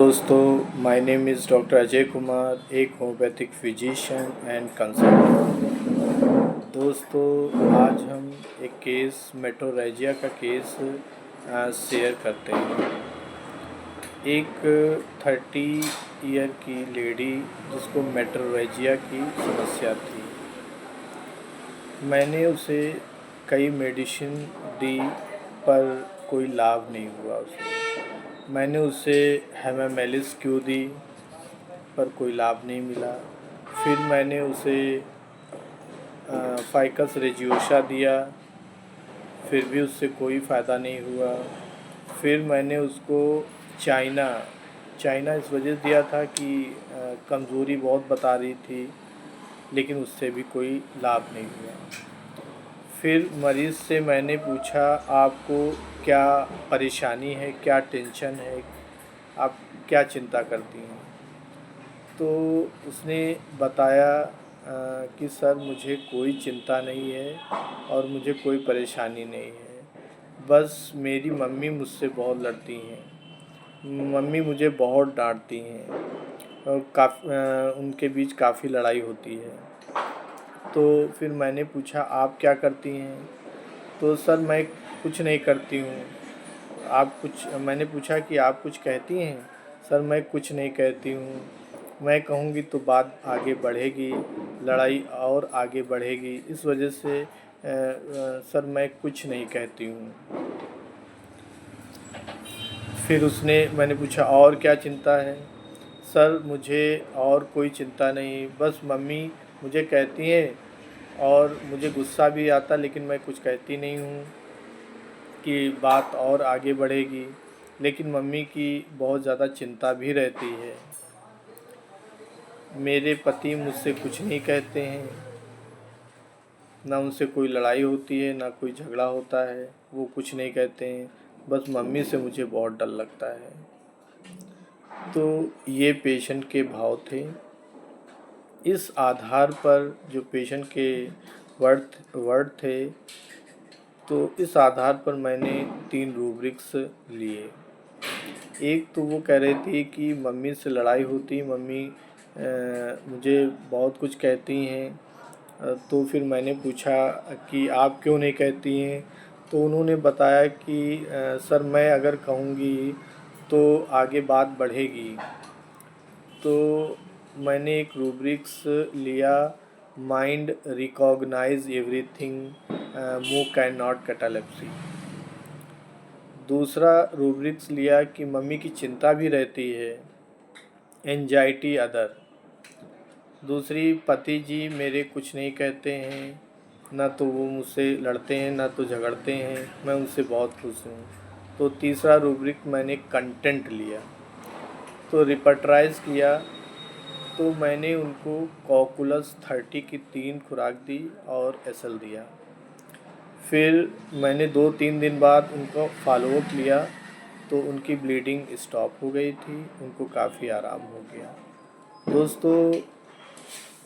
दोस्तों, my name is doctor Ajay Kumar, एक homeopathic physician and consultant. दोस्तों, आज हम एक केस मेट्रोरेजिया का केस शेयर करते हैं। एक 30 ईयर की लेडी जिसको मेट्रोरेजिया की समस्या थी। मैंने उसे कई मेडिसिन दी पर कोई लाभ नहीं हुआ उसे। मैंने उसे हेमामेलिस क्यू दी पर कोई लाभ नहीं मिला। फिर मैंने उसे फ़ाइकस रेजियोसा दिया, फिर भी उससे कोई फ़ायदा नहीं हुआ। फिर मैंने उसको चाइना चाइना इस वजह से दिया था कि कमज़ोरी बहुत बता रही थी, लेकिन उससे भी कोई लाभ नहीं हुआ। फिर मरीज़ से मैंने पूछा, आपको क्या परेशानी है, क्या टेंशन है, आप क्या चिंता करती हैं? तो उसने बताया कि सर मुझे कोई चिंता नहीं है और मुझे कोई परेशानी नहीं है, बस मेरी मम्मी मुझसे बहुत लड़ती हैं, मम्मी मुझे बहुत डांटती हैं और उनके बीच काफ़ी लड़ाई होती है। तो फिर मैंने पूछा, आप क्या करती हैं? तो सर मैं कुछ नहीं करती हूँ। आप कुछ मैंने पूछा कि आप कुछ कहती हैं? सर मैं कुछ नहीं कहती हूँ, मैं कहूँगी तो बात आगे बढ़ेगी, लड़ाई और आगे बढ़ेगी, इस वजह से सर मैं कुछ नहीं कहती हूँ। फिर मैंने पूछा, और क्या चिंता है? सर मुझे और कोई चिंता नहीं, बस मम्मी मुझे कहती हैं और मुझे गुस्सा भी आता, लेकिन मैं कुछ कहती नहीं हूँ कि बात और आगे बढ़ेगी, लेकिन मम्मी की बहुत ज़्यादा चिंता भी रहती है। मेरे पति मुझसे कुछ नहीं कहते हैं, ना उनसे कोई लड़ाई होती है, ना कोई झगड़ा होता है, वो कुछ नहीं कहते हैं, बस मम्मी से मुझे बहुत डर लगता है। तो ये पेशेंट के भाव थे। इस आधार पर जो पेशेंट के वर्ड थे, तो इस आधार पर मैंने 3 रूब्रिक्स लिए। एक तो वो कह रही थी कि मम्मी से लड़ाई होती, मम्मी मुझे बहुत कुछ कहती हैं। तो फिर मैंने पूछा कि आप क्यों नहीं कहती हैं? तो उन्होंने बताया कि सर मैं अगर कहूँगी तो आगे बात बढ़ेगी। तो मैंने एक रूब्रिक्स लिया, mind recognize everything, move can not catalepsy. दूसरा रूब्रिक्स लिया कि मम्मी की चिंता भी रहती है, एंजाइटी अदर। दूसरी, पति जी मेरे कुछ नहीं कहते हैं, ना तो वो मुझसे लड़ते हैं ना तो झगड़ते हैं, मैं उनसे बहुत खुश हूँ। तो तीसरा रूब्रिक मैंने कंटेंट लिया। तो रिपर्टराइज़ किया, तो मैंने उनको कॉकुलस 30 की 3 खुराक दी और एसएल दिया। फिर मैंने 2-3 दिन बाद उनका फॉलोअप लिया, तो उनकी ब्लीडिंग स्टॉप हो गई थी, उनको काफ़ी आराम हो गया। दोस्तों,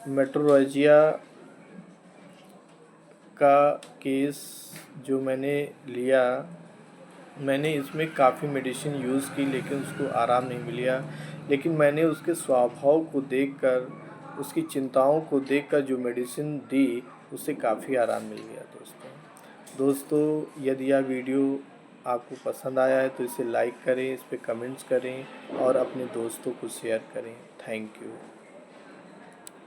मेट्रोरेजिया का केस जो मैंने लिया, मैंने इसमें काफ़ी मेडिसिन यूज़ की, लेकिन उसको आराम नहीं मिला। लेकिन मैंने उसके स्वभाव को देखकर, उसकी चिंताओं को देखकर जो मेडिसिन दी, उससे काफ़ी आराम मिल गया। दोस्तों, यदि यह वीडियो आपको पसंद आया है तो इसे लाइक करें, इस पे कमेंट्स करें और अपने दोस्तों को शेयर करें। Thank you.